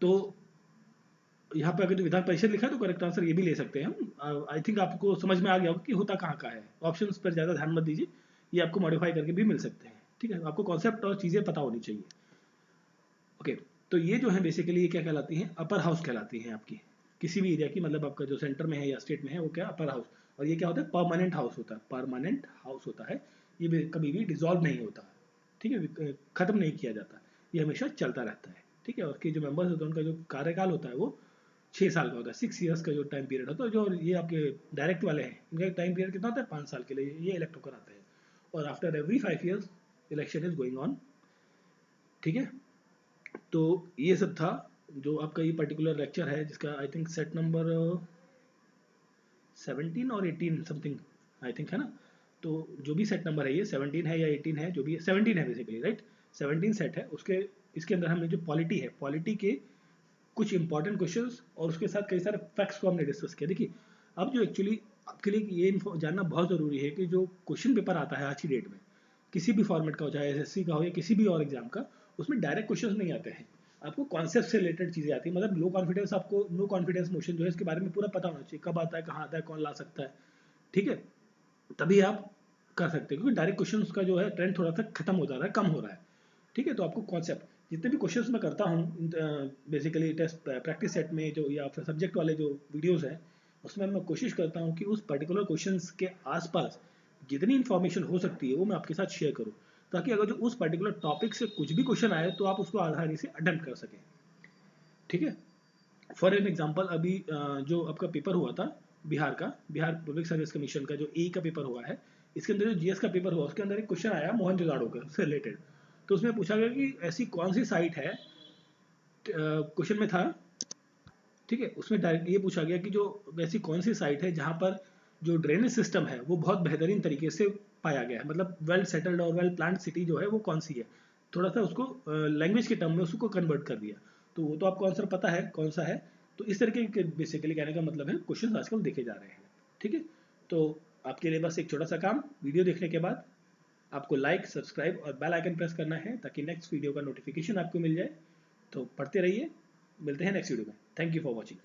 तो यहाँ पे अगर विधान परिषद लिखा है तो करेक्ट आंसर ये भी ले सकते हैं हम। आई थिंक आपको समझ में आ गया होगा कि होता कहाँ का है। ऑप्शंस पर ज़्यादा ध्यान मत दीजिए, ये आपको मॉडिफाई करके भी मिल सकते हैं। ठीक है, आपको कॉन्सेप्ट और चीज़ें पता होनी चाहिए। ओके, तो ये जो है बेसिकली ये क्या कहलाती हैं, अपर हाउस कहलाती हैं आपकी, किसी भी एरिया की, मतलब आपका जो सेंटर में है या स्टेट में है वो क्या, अपर हाउस। और ये क्या होता है, परमानेंट हाउस होता है, परमानेंट हाउस होता है। ये कभी भी डिजॉल्व नहीं होता। ठीक है, खत्म नहीं किया जाता, ये हमेशा चलता रहता है। ठीक है, और उसके जो मेंबर्स होते हैं उनका जो कार्यकाल होता है वो 6 साल का होता है, 6 ईयर्स का जो टाइम पीरियड होता है। जो ये आपके डायरेक्ट वाले हैं, इनका टाइम पीरियड कितना होता है, 5 साल के लिए ये इलेक्ट होकर आते हैं। और after every 5 years election is going on. ठीक है, तो ये सब था जो आपका ये पर्टिकुलर लेक्चर है, जिसका आई थिंक सेट नंबर 17 और 18 समथिंग आई थिंक है ना। तो जो भी सेट नंबर है, ये 17 है या 18 है, जो भी है 17 है बेसिकली, राइट। 17 सेट है उसके, इसके अंदर हमने जो पॉलिटी है, पॉलिटी के कुछ इंपॉर्टेंट क्वेश्चंस और उसके साथ कई सारे फैक्ट्स को हमने डिस्कस किया। देखिए, अब जो एक्चुअली आपके लिए ये जानना बहुत ज़रूरी है कि जो क्वेश्चन पेपर आता है आज की डेट में, किसी भी फॉर्मेट का हो, चाहे एसएससी का हो या किसी भी और एग्जाम का, उसमें डायरेक्ट क्वेश्चन नहीं आते हैं। आपको कॉन्सेप्ट से रिलेटेड चीज़ें आती है, मतलब लो कॉन्फिडेंस, आपको नो कॉन्फिडेंस मोशन जो है इसके बारे में पूरा पता होना चाहिए, कब आता है, कहाँ आता है, कौन ला सकता है। ठीक है, तभी आप कर सकते हैं, क्योंकि डायरेक्ट क्वेश्चन का जो है ट्रेंड थोड़ा सा खत्म हो जा रहा है, कम हो रहा है। ठीक है, तो आपको कॉन्सेप्ट, जितने भी क्वेश्चंस मैं करता हूँ बेसिकली टेस्ट प्रैक्टिस सेट में जो, या फिर सब्जेक्ट वाले जो वीडियोस हैं, उसमें मैं कोशिश करता हूँ कि उस पर्टिकुलर क्वेश्चंस के आसपास जितनी इन्फॉर्मेशन हो सकती है वो मैं आपके साथ शेयर करूँ, ताकि अगर जो उस पर्टिकुलर टॉपिक से कुछ भी क्वेश्चन आए तो आप उसको आसानी से अटेम्प्ट कर सकें। ठीक है, फॉर एन एग्जाम्पल अभी जो आपका पेपर हुआ था बिहार का, बिहार पब्लिक सर्विस कमीशन का जो ए का पेपर हुआ है, इसके अंदर जो जीएस का पेपर हुआ, उसके अंदर एक क्वेश्चन आया मोहनजोदाड़ो का से रिलेटेड। तो उसमें पूछा गया कि ऐसी कौन सी साइट है, क्वेश्चन में था, ठीक है, उसमें डायरेक्ट ये पूछा गया कि जो ऐसी कौन सी साइट है जहाँ पर जो ड्रेनेज सिस्टम है वो बहुत बेहतरीन तरीके से पाया गया है, मतलब वेल सेटल्ड और वेल प्लान्ड सिटी जो है वो कौन सी है। थोड़ा सा उसको लैंग्वेज के टर्म में उसको कन्वर्ट कर दिया, तो वो तो आपको आंसर पता है कौन सा है। तो इस तरीके के बेसिकली कहने का मतलब है क्वेश्चन आजकल देखे जा रहे हैं। ठीक है, तो आपके लिए बस एक छोटा सा काम, वीडियो देखने के बाद आपको लाइक, सब्सक्राइब और बेल आइकन प्रेस करना है, ताकि नेक्स्ट वीडियो का नोटिफिकेशन आपको मिल जाए। तो पढ़ते रहिए, मिलते हैं नेक्स्ट वीडियो में। Thank you for watching.